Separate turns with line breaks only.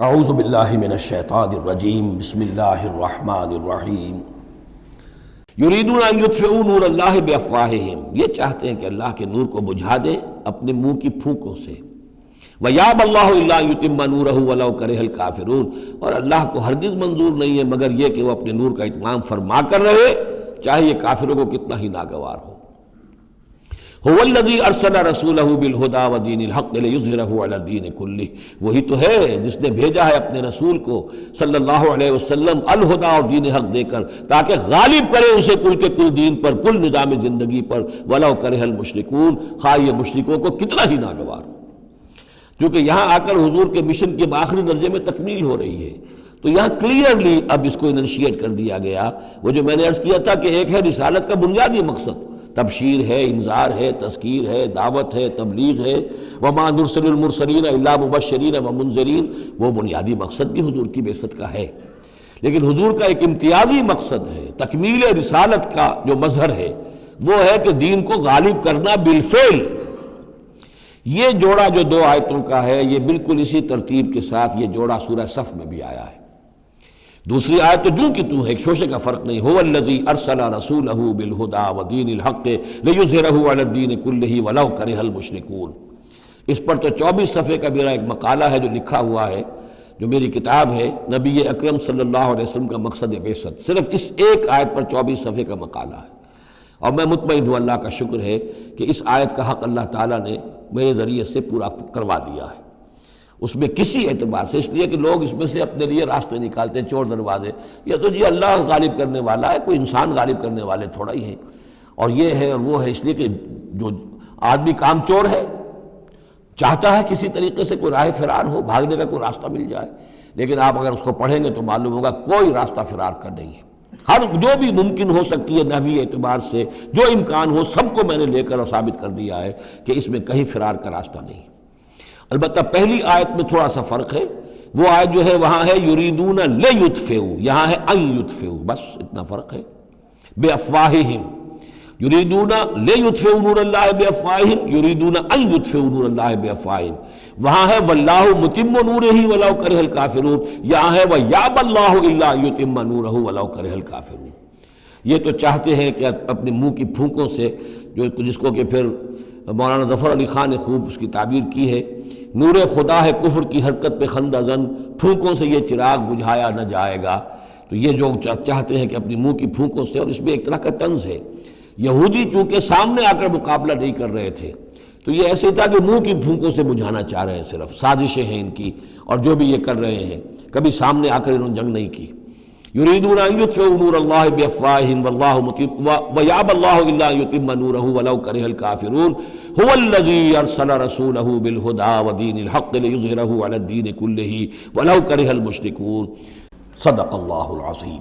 اعوذ باللہ من الشیطان الرجیم بسم اللہ الرحمن الرحیم یریدون ان یطفئوا نور اللہ بافواہہم، یہ چاہتے ہیں کہ اللہ کے نور کو بجھا دے اپنے منہ کی پھونکوں سے۔ وَيَأْبَى اللَّهُ إِلَّا أَن يُتِمَّ نُورَهُ وَلَوْ كَرِهَ الْكَافِرُونَ، اور اللہ کو ہرگز منظور نہیں ہے مگر یہ کہ وہ اپنے نور کا اتمام فرما کر رہے، چاہے یہ کافروں کو کتنا ہی ناگوار ہو۔ هُوَ الَّذِي أَرْسَلَ رَسُولَهُ بِالْهُدَى وَدِينِ الْحَقِّ لِيُظْهِرَهُ عَلَى الدِّينِ كُلِّهِ، وہی تو ہے جس نے بھیجا ہے اپنے رسول کو صلی اللہ علیہ وسلم الہدا اور دین حق دے کر، تاکہ غالب کرے اسے کل کے کل دین پر، کل نظام زندگی پر، وَلَوْ كَرِهَ الْمُشْرِكُونَ، خواہ یہ مشرکوں کو کتنا ہی ناگوار ہو۔ کیونکہ یہاں آ کر حضور کے مشن کے آخری درجے میں تکمیل ہو رہی ہے، تو یہاں کلیئرلی اب اس کو اننشیٹ کر دیا گیا۔ وہ جو میں نے عرض کیا تھا کہ ایک ہے رسالت کا بنیادی مقصد، تبشیر ہے، انذار ہے، تذکیر ہے، دعوت ہے، تبلیغ ہے، وما نرسل المرسلین الا مبشرین ومنذرین، وہ بنیادی مقصد بھی حضور کی بعثت کا ہے۔ لیکن حضور کا ایک امتیازی مقصد ہے، تکمیل رسالت کا جو مظہر ہے وہ ہے کہ دین کو غالب کرنا بالفعل۔ یہ جوڑا جو دو آیتوں کا ہے یہ بالکل اسی ترتیب کے ساتھ یہ جوڑا سورہ صف میں بھی آیا ہے۔ دوسری آیت تو جو کہ تو ہے، ایک شوشے کا فرق نہیں۔ هو الذی ارسل رسولہ بالہدی ودین الحق لیظہرہ علی الدین کلہ ولو کرہ المشرکون۔ اس پر تو 24 صفحے کا میرا ایک مقالہ ہے جو لکھا ہوا ہے، جو میری کتاب ہے نبی اکرم صلی اللہ علیہ وسلم کا مقصد بعثت، صرف اس ایک آیت پر 24 صفحے کا مقالہ ہے۔ اور میں مطمئن ہوں، اللہ کا شکر ہے کہ اس آیت کا حق اللہ تعالیٰ نے میرے ذریعے سے پورا کروا دیا ہے۔ اس میں کسی اعتبار سے، اس لیے کہ لوگ اس میں سے اپنے لیے راستے نکالتے ہیں، چور دروازے، یا تو جی اللہ غالب کرنے والا ہے، کوئی انسان غالب کرنے والے تھوڑا ہی ہیں، اور یہ ہے اور وہ ہے، اس لیے کہ جو آدمی کام چور ہے چاہتا ہے کسی طریقے سے کوئی راہ فرار ہو، بھاگنے کا کوئی راستہ مل جائے، لیکن آپ اگر اس کو پڑھیں گے تو معلوم ہوگا کوئی راستہ فرار کا نہیں ہے۔ ہر جو بھی ممکن ہو سکتی ہے نحوی اعتبار سے، جو امکان ہو، سب کو میں نے لے کر اور ثابت کر دیا ہے کہ اس میں کہیں فرار کا راستہ نہیں۔ البتہ پہلی آیت میں تھوڑا سا فرق ہے، وہ آیت جو ہے وہاں ہے یریدون لیطفئوا، یہاں ہے ان یطفئوا، بس اتنا فرق ہے۔ بافواہہم، یریدون لیطفئوا نور اللہ بافواہہم، یریدون ان یطفئوا نور اللہ بافواہہم۔ وہاں ہے واللہ متم نورہ ولو کرہ الکافرون، یہاں ہے ویابی اللہ الا ان یتم نورہ ولو کرہ الکافرون۔ یہ تو چاہتے ہیں کہ اپنے منہ کی پھونکوں سے، جس کو کہ پھر مولانا ظفر علی خان نے خوب اس کی تعبیر کی ہے، نور خدا ہے کفر کی حرکت پہ خندہ زن، پھونکوں سے یہ چراغ بجھایا نہ جائے گا۔ تو یہ جو چاہتے ہیں کہ اپنی منہ کی پھونکوں سے، اور اس میں ایک طرح کا طنز ہے، یہودی چونکہ سامنے آ کر مقابلہ نہیں کر رہے تھے تو یہ ایسے تھا کہ منہ کی پھونکوں سے بجھانا چاہ رہے ہیں، صرف سازشیں ہیں ان کی، اور جو بھی یہ کر رہے ہیں کبھی سامنے آ کر انہوں نے جنگ نہیں کی۔ یریدون ان یطفئوا نور اللہ بافواہہم واللہ متم ویابی اللہ الا ان یتم نورہ ولو کرہ الکافرون۔ هو الذی ارسل رسولہ بالہدی ودین الحق لیظہرہ علی الدین کلہ ولو کرہ المشرکون۔ صدق اللہ العظیم۔